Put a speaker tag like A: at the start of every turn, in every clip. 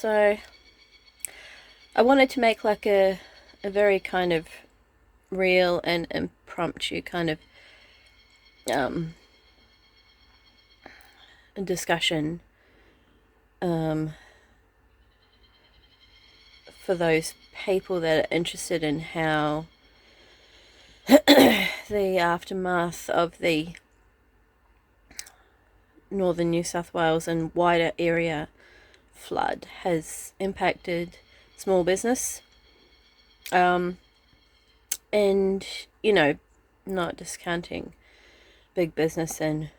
A: So I wanted to make like a very kind of real and impromptu kind of um, discussion um, for those people that are interested in how the aftermath of the northern New South Wales and wider area flood has impacted small business. And, you know, not discounting big business and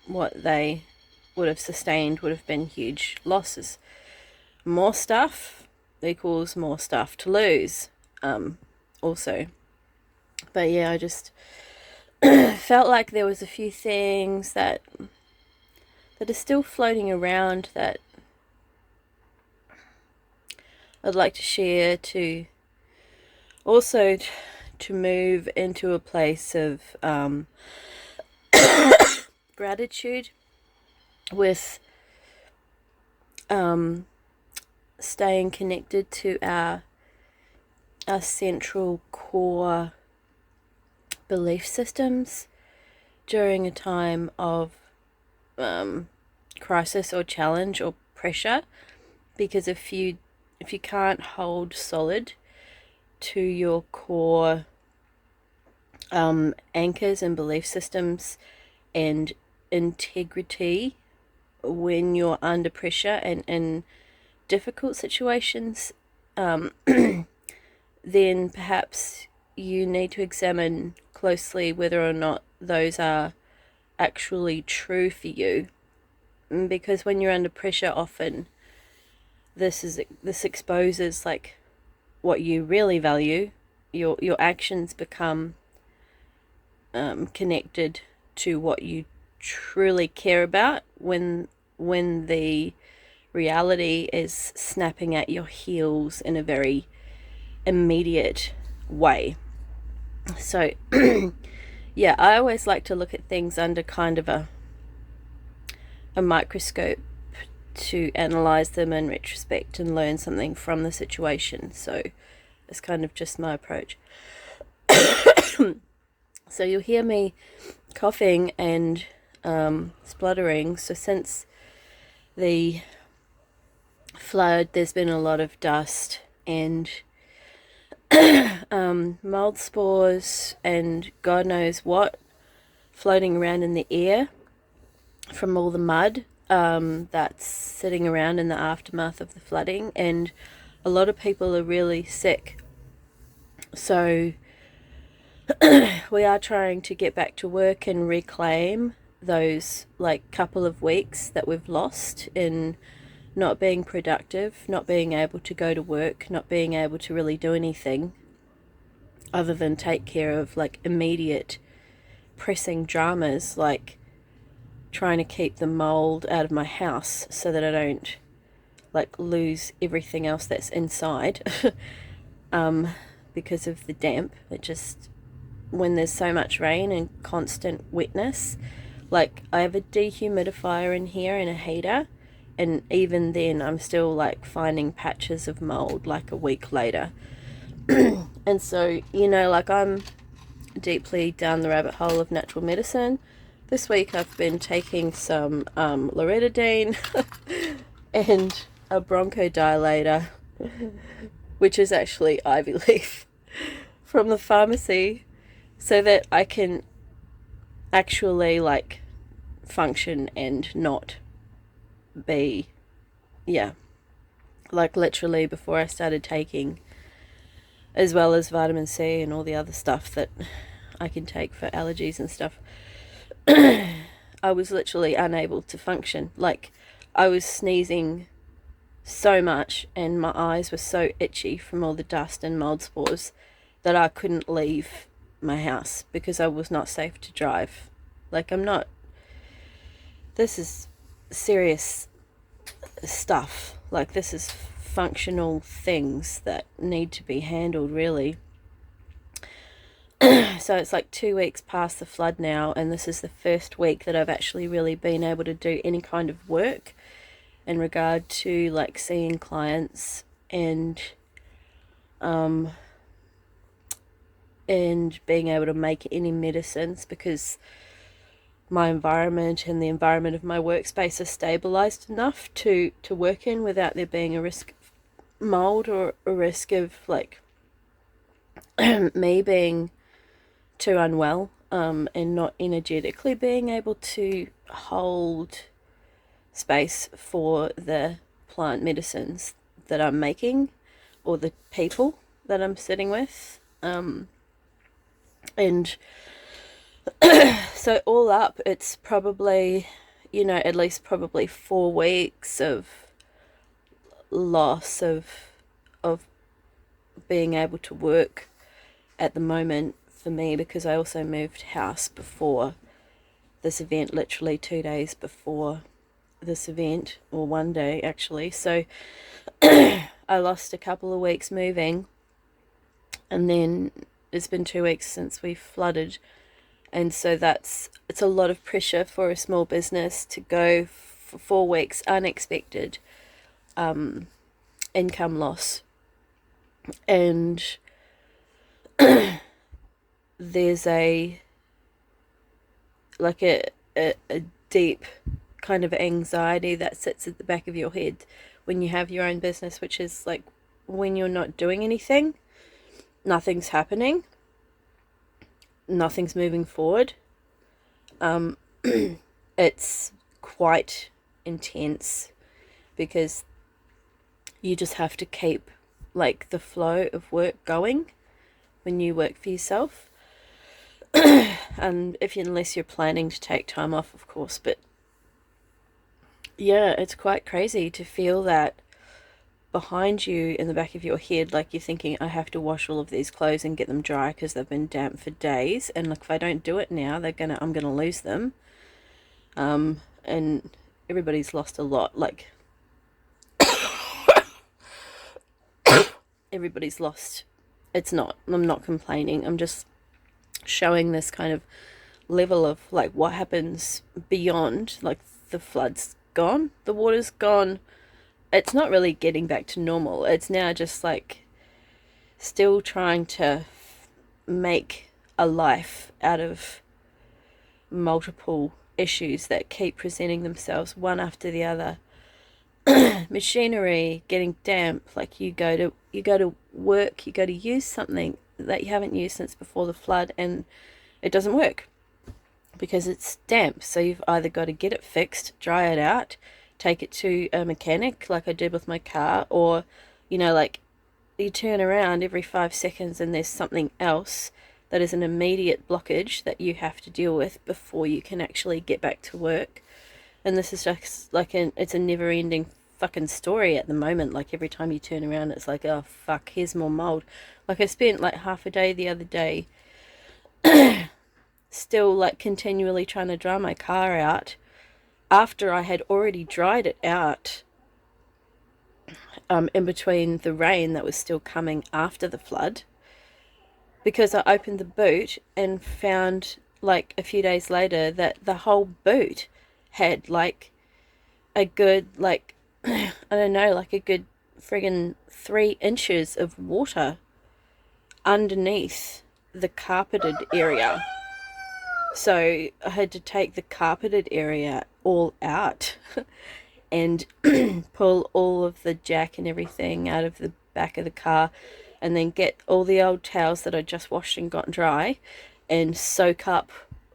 A: what they would have sustained would have been huge losses. More stuff equals more stuff to lose, also. But yeah, I just felt like there was a few things that are still floating around that I'd like to share to also to move into a place of gratitude with staying connected to our central core belief systems during a time of crisis or challenge or pressure, because if you can't hold solid to your core anchors and belief systems and integrity when you're under pressure and in difficult situations, then perhaps you need to examine closely whether or not those are actually true for you. Because when you're under pressure, often this exposes like what you really value. Your actions become connected to what you truly care about when the reality is snapping at your heels in a very immediate way. So yeah, I always like to look at things under kind of a microscope to analyze them in retrospect and learn something from the situation. So it's kind of just my approach. So you'll hear me coughing and spluttering. So since the flood, there's been a lot of dust and mold spores and God knows what floating around in the air from all the mud that's sitting around in the aftermath of the flooding, and a lot of people are really sick. So we are trying to get back to work and reclaim those like couple of weeks that we've lost in not being productive, not being able to go to work, not being able to really do anything other than take care of like immediate pressing dramas, like trying to keep the mold out of my house so that I don't like lose everything else that's inside because of the damp. It just, when there's so much rain and constant wetness, like I have a dehumidifier in here and a heater, and even then I'm still like finding patches of mold like a week later. And so, you know, like I'm deeply down the rabbit hole of natural medicine. This week I've been taking some loratadine and a bronchodilator, which is actually ivy leaf, from the pharmacy, so that I can actually like function and not be, yeah, like literally before I started taking, as well as vitamin C and all the other stuff that I can take for allergies and stuff, I was literally unable to function. Like I was sneezing so much and my eyes were so itchy from all the dust and mold spores that I couldn't leave my house because I was not safe to drive. Like I'm not, this is serious stuff. Like this is functional things that need to be handled, really. So it's like 2 weeks past the flood now, and this is the first week that I've actually really been able to do any kind of work in regard to like seeing clients and being able to make any medicines, because my environment and the environment of my workspace are stabilized enough to work in without there being a risk of mold or a risk of like me being too unwell, and not energetically being able to hold space for the plant medicines that I'm making or the people that I'm sitting with. And so all up, it's probably, at least probably 4 weeks of loss of being able to work at the moment for me, because I also moved house before this event, literally 2 days before this event, or one day actually. So I lost a couple of weeks moving, and then it's been 2 weeks since we flooded. And so it's a lot of pressure for a small business to go for 4 weeks unexpected income loss. And there's a deep kind of anxiety that sits at the back of your head when you have your own business, which is like when you're not doing anything, nothing's happening, nothing's moving forward. It's quite intense, because you just have to keep like the flow of work going when you work for yourself. And unless you're planning to take time off, of course. But yeah, it's quite crazy to feel that behind you in the back of your head, like you're thinking, I have to wash all of these clothes and get them dry because they've been damp for days, and like if I don't do it now, I'm gonna lose them. And everybody's lost a lot. Like everybody's lost. I'm not complaining. I'm just showing this kind of level of like what happens beyond, like the flood's gone, the water's gone. It's not really getting back to normal. It's now just like still trying to make a life out of multiple issues that keep presenting themselves one after the other. Machinery getting damp, like you go to work, you go to use something that you haven't used since before the flood, and it doesn't work because it's damp. So you've either got to get it fixed, dry it out, take it to a mechanic like I did with my car, or like you turn around every 5 seconds and there's something else that is an immediate blockage that you have to deal with before you can actually get back to work. And this is just like it's a never ending fucking story at the moment. Like every time you turn around, it's like, oh fuck, here's more mold. Like I spent like half a day the other day still like continually trying to dry my car out after I had already dried it out, in between the rain that was still coming after the flood, because I opened the boot and found like a few days later that the whole boot had like a good like I don't know, like a good friggin' 3 inches of water underneath the carpeted area. So I had to take the carpeted area all out and pull all of the jack and everything out of the back of the car, and then get all the old towels that I just washed and got dry and soak up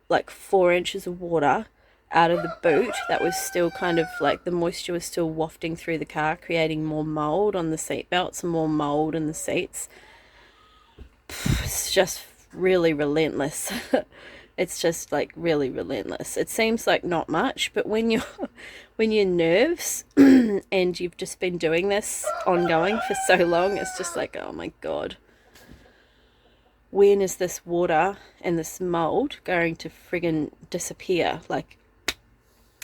A: like 4 inches of water out of the boot that was still kind of like the moisture was still wafting through the car, creating more mold on the seat belts and more mold in the seats. It's just really relentless. It's just like really relentless. It seems like not much, but when your nerves and you've just been doing this ongoing for so long, it's just like, oh my god, when is this water and this mold going to friggin' disappear? Like,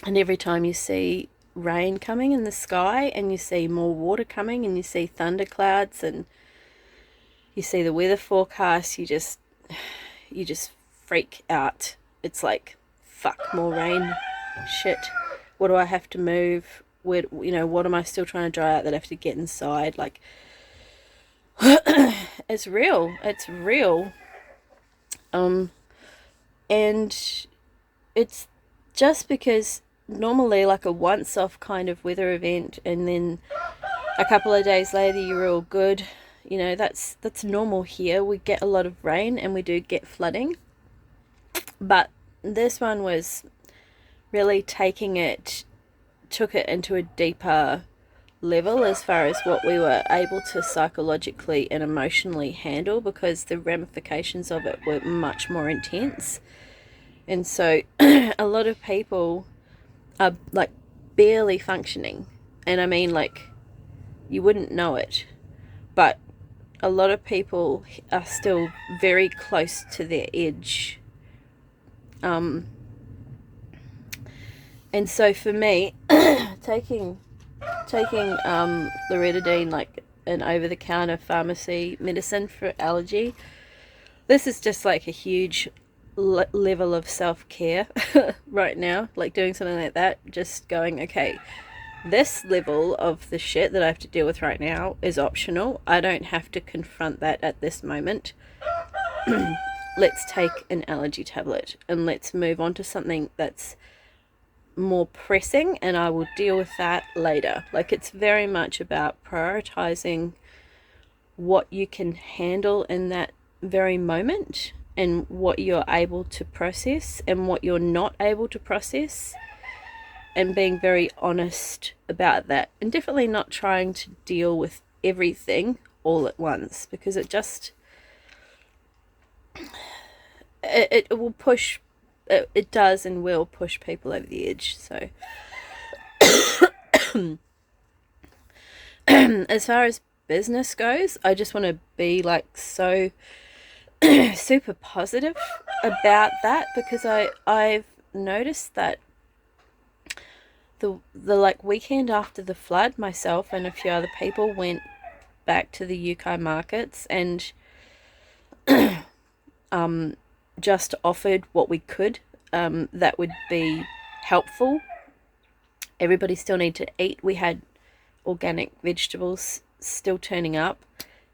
A: and every time you see rain coming in the sky and you see more water coming and you see thunderclouds and you see the weather forecast, you just freak out. It's like, fuck, more rain, shit, what do I have to move? where, what am I still trying to dry out that I have to get inside? Like, it's real. It's real. And it's just because normally like a once off kind of weather event, and then a couple of days later you're all good. That's normal here. We get a lot of rain and we do get flooding. But this one was really took it into a deeper level as far as what we were able to psychologically and emotionally handle, because the ramifications of it were much more intense. And so a lot of people are like barely functioning. And I mean, like, you wouldn't know it, but a lot of people are still very close to their edge. And so for me, taking loratadine, like an over-the-counter pharmacy medicine for allergy, this is just like a huge level of self-care right now. Like doing something like that, just going, okay, this level of the shit that I have to deal with right now is optional. I don't have to confront that at this moment. Let's take an allergy tablet and let's move on to something that's more pressing, and I will deal with that later. Like, it's very much about prioritizing what you can handle in that very moment, and what you're able to process and what you're not able to process, and being very honest about that, and definitely not trying to deal with everything all at once, because it will push, it does and will push people over the edge. So as far as business goes, I just want to be like so super positive about that, because I've noticed that the like weekend after the flood, myself and a few other people went back to the UK markets and just offered what we could that would be helpful. Everybody still needed to eat. We had organic vegetables still turning up.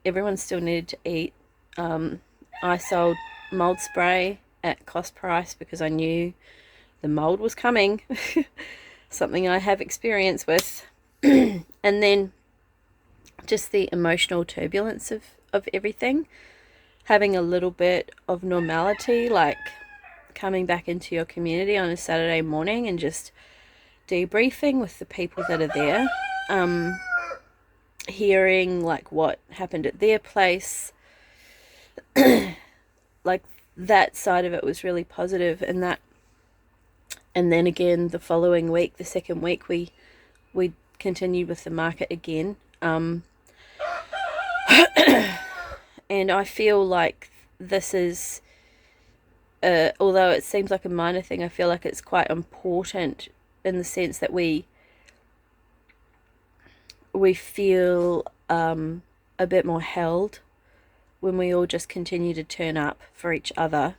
A: Everyone still needed to eat. I sold mold spray at cost price because I knew the mold was coming. Something I have experience with. And then just the emotional turbulence of everything. Having a little bit of normality, like coming back into your community on a Saturday morning and just debriefing with the people that are there. Hearing like what happened at their place. Like that side of it was really positive, and then again the following week, the second week, we continued with the market again. And I feel like this is, although it seems like a minor thing, I feel like it's quite important in the sense that we feel a bit more held when we all just continue to turn up for each other,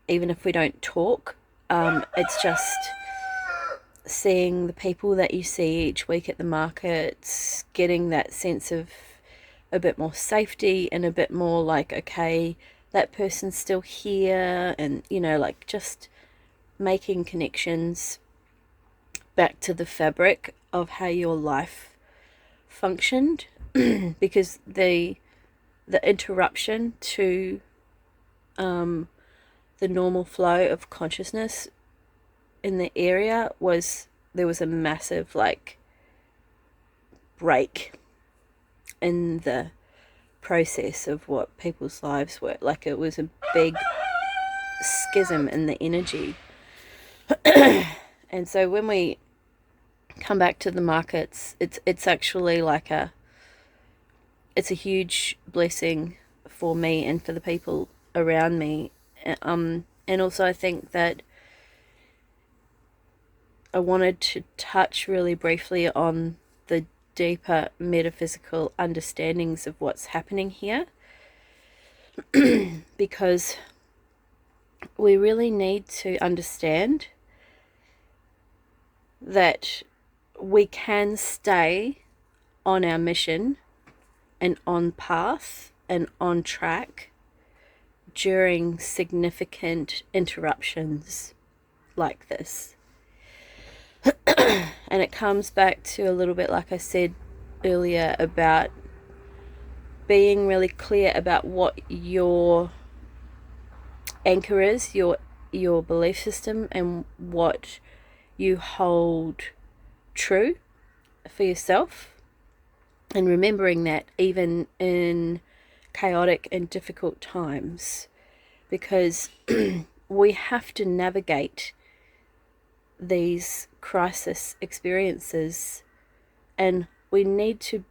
A: even if we don't talk. It's just seeing the people that you see each week at the markets, getting that sense of a bit more safety and a bit more like, okay, that person's still here, and like just making connections back to the fabric of how your life functioned. Because the interruption to the normal flow of consciousness in the area there was a massive like break in the process of what people's lives were. Like, it was a big schism in the energy. And so when we come back to the markets, it's actually like it's a huge blessing for me and for the people around me. And also I think that I wanted to touch really briefly on the deeper metaphysical understandings of what's happening here. Because we really need to understand that we can stay on our mission and on path and on track during significant interruptions like this. And it comes back to a little bit like I said earlier about being really clear about what your anchor is, your belief system, and what you hold true for yourself, and remembering that even in chaotic and difficult times, because we have to navigate these crisis experiences, and we need to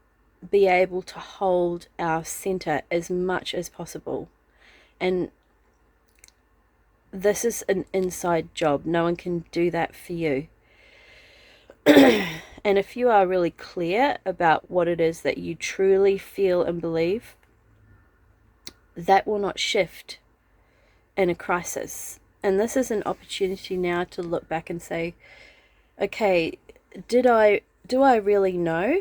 A: be able to hold our center as much as possible. And this is an inside job. No one can do that for you. And if you are really clear about what it is that you truly feel and believe, that will not shift in a crisis. And this is an opportunity now to look back and say, okay, do I really know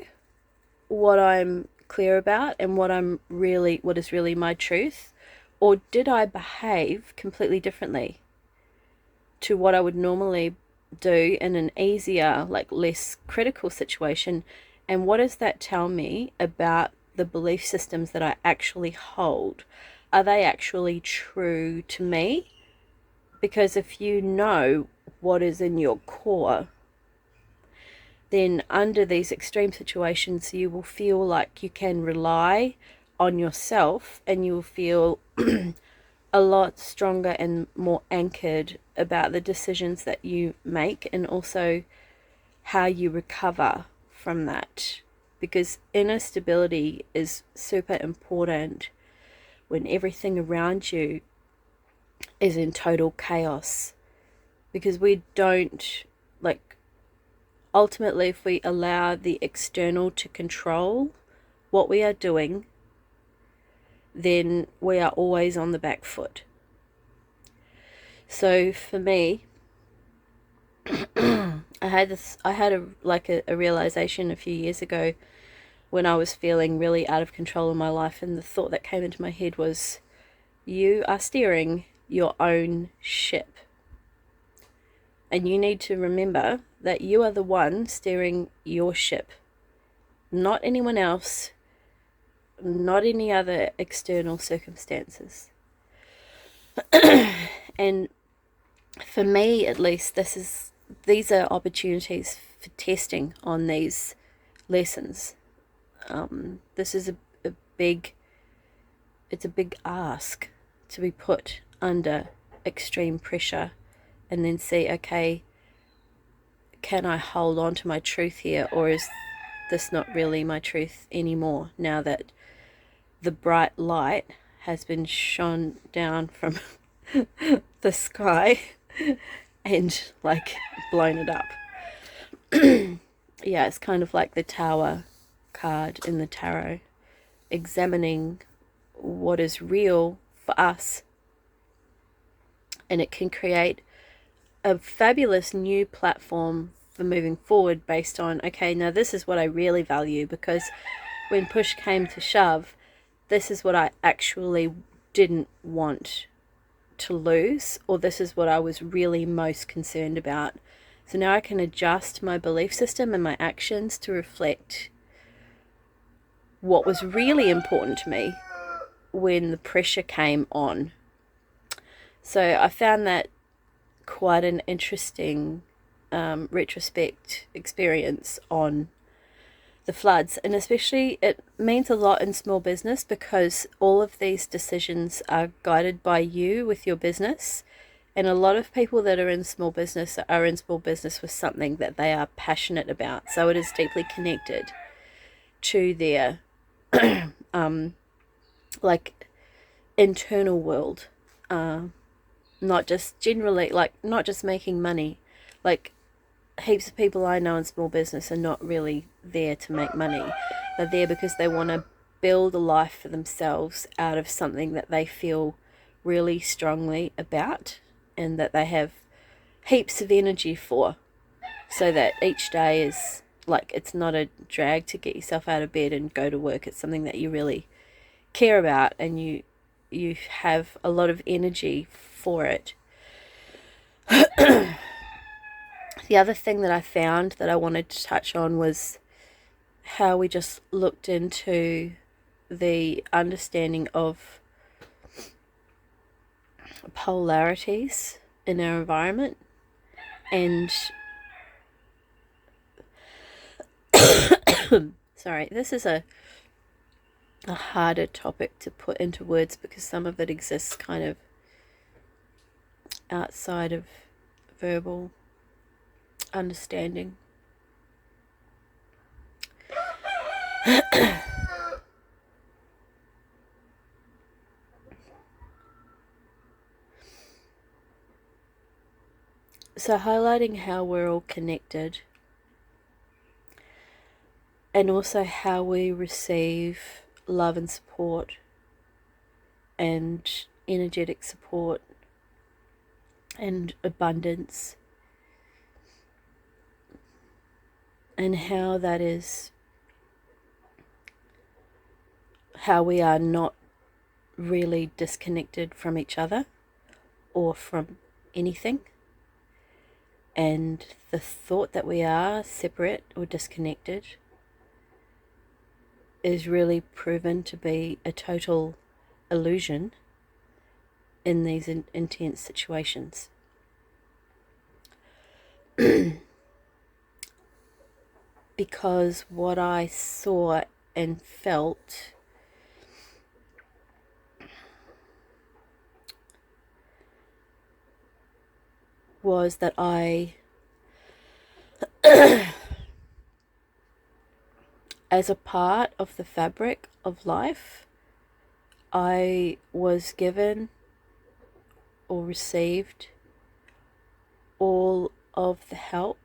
A: what I'm clear about and what is really my truth? Or did I behave completely differently to what I would normally do in an easier, like less critical situation? And what does that tell me about the belief systems that I actually hold? Are they actually true to me? Because if you know what is in your core, then under these extreme situations, you will feel like you can rely on yourself, and you will feel a lot stronger and more anchored about the decisions that you make, and also how you recover from that. Because inner stability is super important when everything around you is in total chaos. Because we don't, like, ultimately, if we allow the external to control what we are doing, then we are always on the back foot. So for me, I had a realization a few years ago when I was feeling really out of control in my life, and the thought that came into my head was, you are steering your own ship. And you need to remember that you are the one steering your ship, not anyone else, not any other external circumstances. And for me, at least, these are opportunities for testing on these lessons. This is a big ask to be put under extreme pressure, and then see, okay, can I hold on to my truth here, or is this not really my truth anymore, now that the bright light has been shone down from the sky and like blown it up. Yeah, it's kind of like the Tower card in the tarot, examining what is real for us, and it can create a fabulous new platform for moving forward based on, okay, now this is what I really value, because when push came to shove, this is what I actually didn't want to lose, or this is what I was really most concerned about. So now I can adjust my belief system and my actions to reflect what was really important to me when the pressure came on. So I found that quite an interesting retrospect experience on the floods, and especially it means a lot in small business, because all of these decisions are guided by you with your business, and a lot of people that are in small business with something that they are passionate about, so it is deeply connected to their like internal world, not just generally, like not just making money. Like heaps of people I know in small business are not really there to make money. They're there because they want to build a life for themselves out of something that they feel really strongly about, and that they have heaps of energy for, so that each day is like it's not a drag to get yourself out of bed and go to work. It's something that you really care about, and you have a lot of energy for it. The other thing that I found that I wanted to touch on was how we just looked into the understanding of polarities in our environment. And sorry, this is a harder topic to put into words because some of it exists kind of outside of verbal understanding. So highlighting how we're all connected, and also how we receive love and support and energetic support and abundance, and how that is how we are not really disconnected from each other or from anything. And the thought that we are separate or disconnected is really proven to be a total illusion in these intense situations. Because what I saw and felt was that as a part of the fabric of life, I was given or received all of the help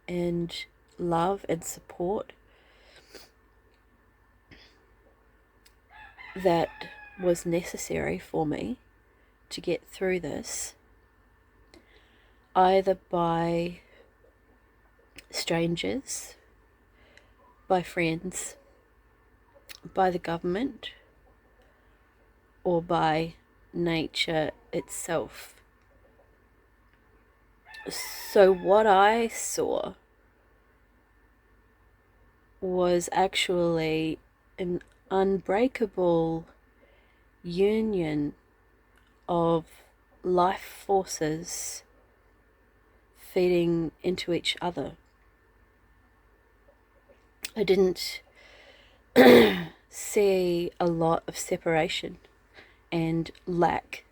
A: and love and support that was necessary for me to get through this, either by strangers, by friends, by the government, or by nature itself. So what I saw was actually an unbreakable union of life forces feeding into each other. I didn't see a lot of separation and lack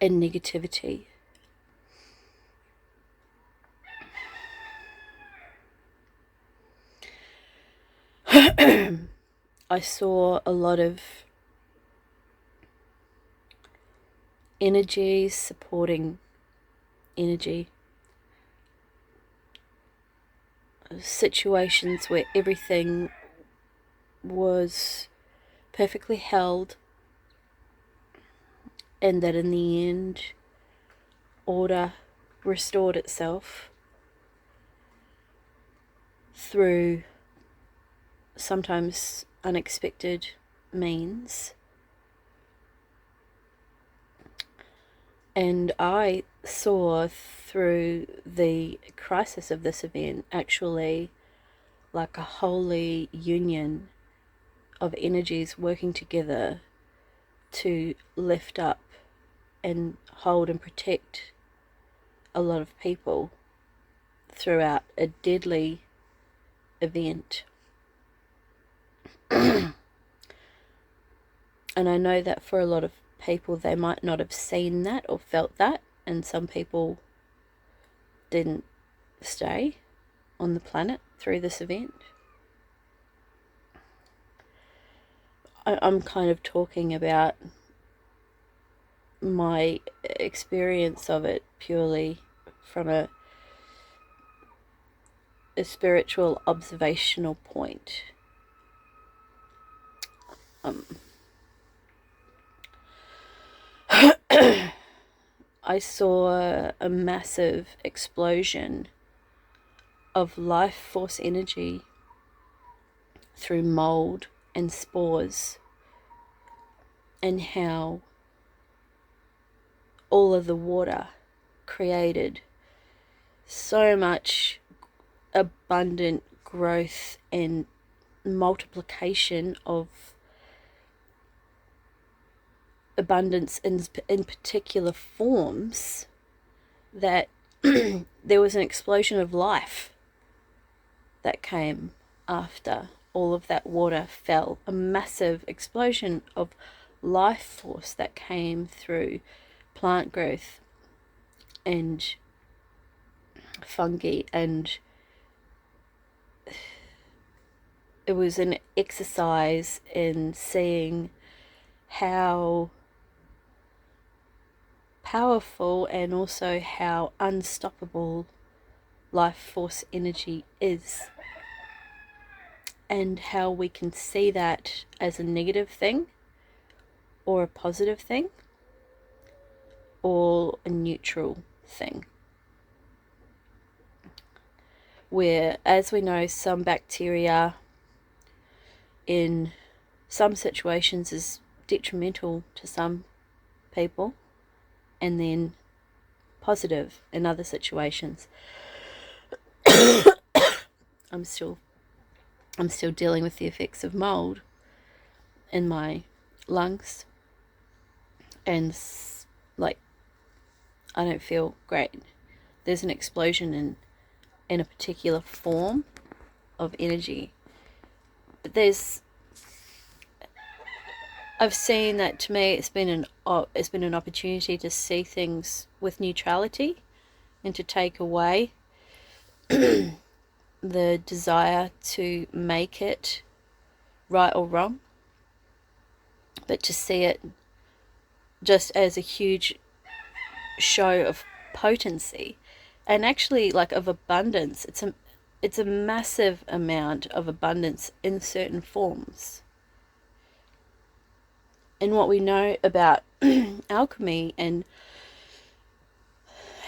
A: and negativity. I saw a lot of energy supporting energy. Situations where everything was perfectly held, and that in the end, order restored itself through sometimes unexpected means. And I saw through the crisis of this event actually like a holy union of energies working together to lift up and hold and protect a lot of people throughout a deadly event. And I know that for a lot of people, they might not have seen that or felt that, and some people didn't stay on the planet through this event. I'm kind of talking about my experience of it purely from a spiritual observational point. I saw a massive explosion of life force energy through mold and spores, and how all of the water created so much abundant growth and multiplication of abundance in particular forms, that there was an explosion of life that came after all of that water fell. A massive explosion of life force that came through plant growth and fungi, and it was an exercise in seeing how powerful and also how unstoppable life force energy is, and how we can see that as a negative thing or a positive thing or a neutral thing. Where, as we know, some bacteria in some situations is detrimental to some people, and then positive in other situations. I'm still dealing with the effects of mold in my lungs, and like, I don't feel great. There's an explosion in a particular form of energy. But I've seen that, to me, it's been an opportunity to see things with neutrality, and to take away the desire to make it right or wrong, but to see it just as a huge show of potency, and actually, like, of abundance. It's a massive amount of abundance in certain forms. And what we know about alchemy and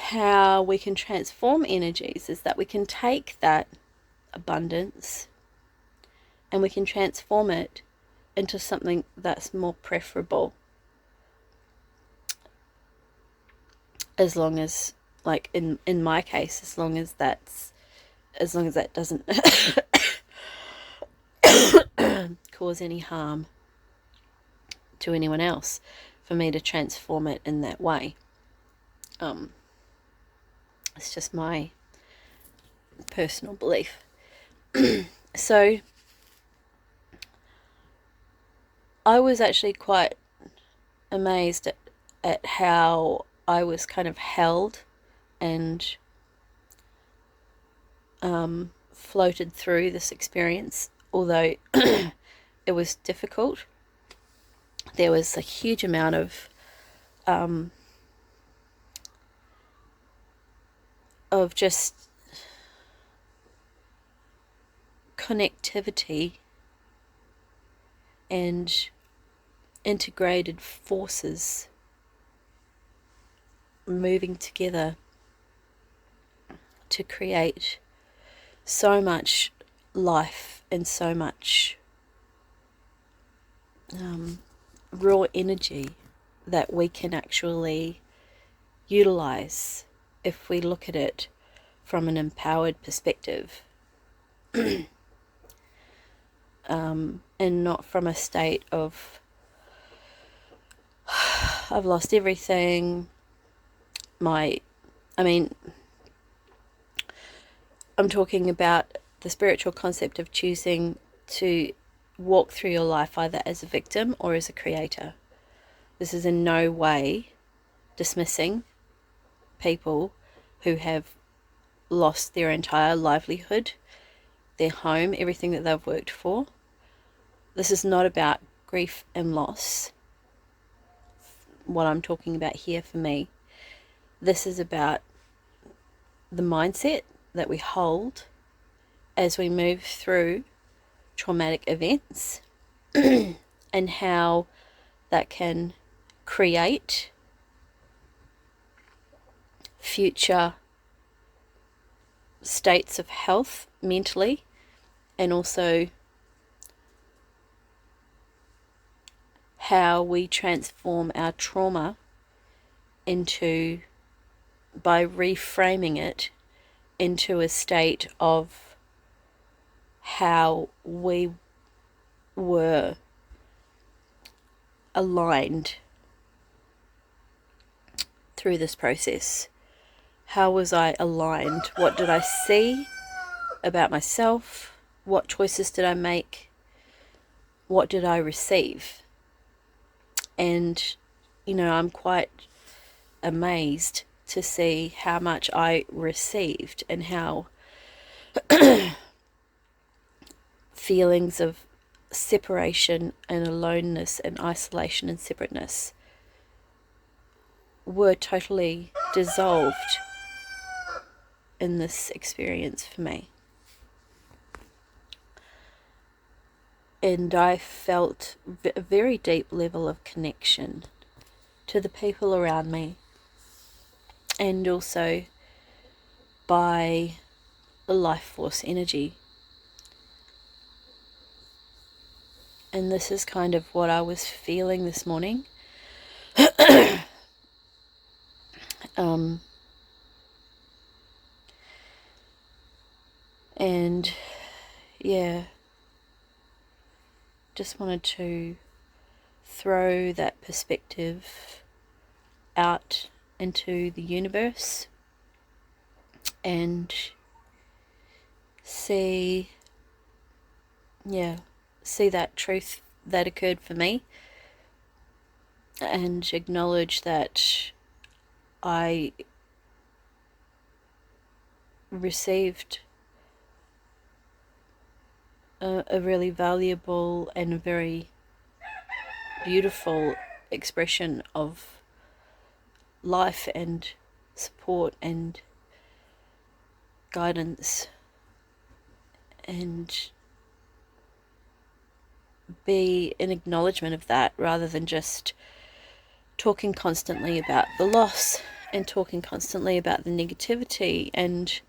A: how we can transform energies is that we can take that abundance and we can transform it into something that's more preferable, as long as, like, in my case, as long as that doesn't cause any harm to anyone else, for me to transform it in that way. It's just my personal belief. So I was actually quite amazed at how I was kind of held and floated through this experience, although it was difficult. There was a huge amount of just connectivity and integrated forces moving together to create so much life and so much raw energy that we can actually utilize if we look at it from an empowered perspective, and not from a state of I've lost everything. I'm talking about the spiritual concept of choosing to walk through your life either as a victim or as a creator. This is in no way dismissing people who have lost their entire livelihood, their home, everything that they've worked for. This is not about grief and loss, what I'm talking about here for me. This is about the mindset that we hold as we move through traumatic events and how that can create future states of health mentally, and also how we transform our trauma into, by reframing it into a state of how we were aligned through this process. How was I aligned? What did I see about myself? What choices did I make? What did I receive? And, I'm quite amazed to see how much I received, and how feelings of separation and aloneness and isolation and separateness were totally dissolved in this experience for me. And I felt a very deep level of connection to the people around me, and also by the life force energy. And this is kind of what I was feeling this morning. And yeah, just wanted to throw that perspective out into the universe and see that truth that occurred for me, and acknowledge that I received a really valuable and a very beautiful expression of life and support and guidance, and be an acknowledgement of that, rather than just talking constantly about the loss and talking constantly about the negativity and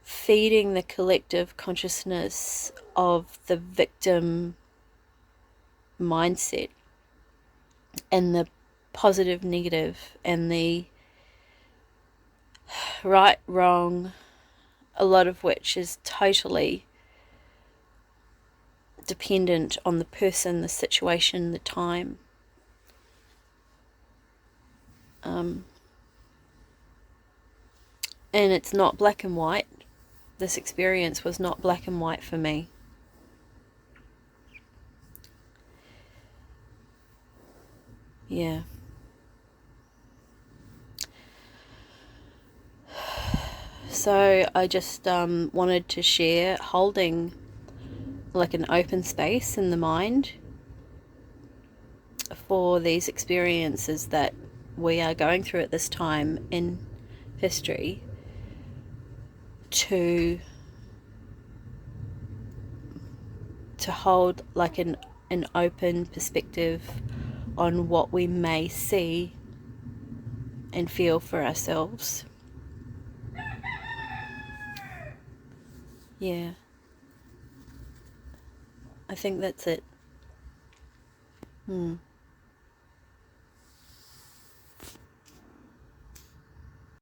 A: feeding the collective consciousness of the victim mindset and the positive, negative, and the right, wrong, a lot of which is totally dependent on the person, the situation, the time. And it's not black and white. This experience was not black and white for me. Yeah. So I just wanted to share holding like an open space in the mind for these experiences that we are going through at this time in history, to hold like an open perspective on what we may see and feel for ourselves. Yeah, I think that's it.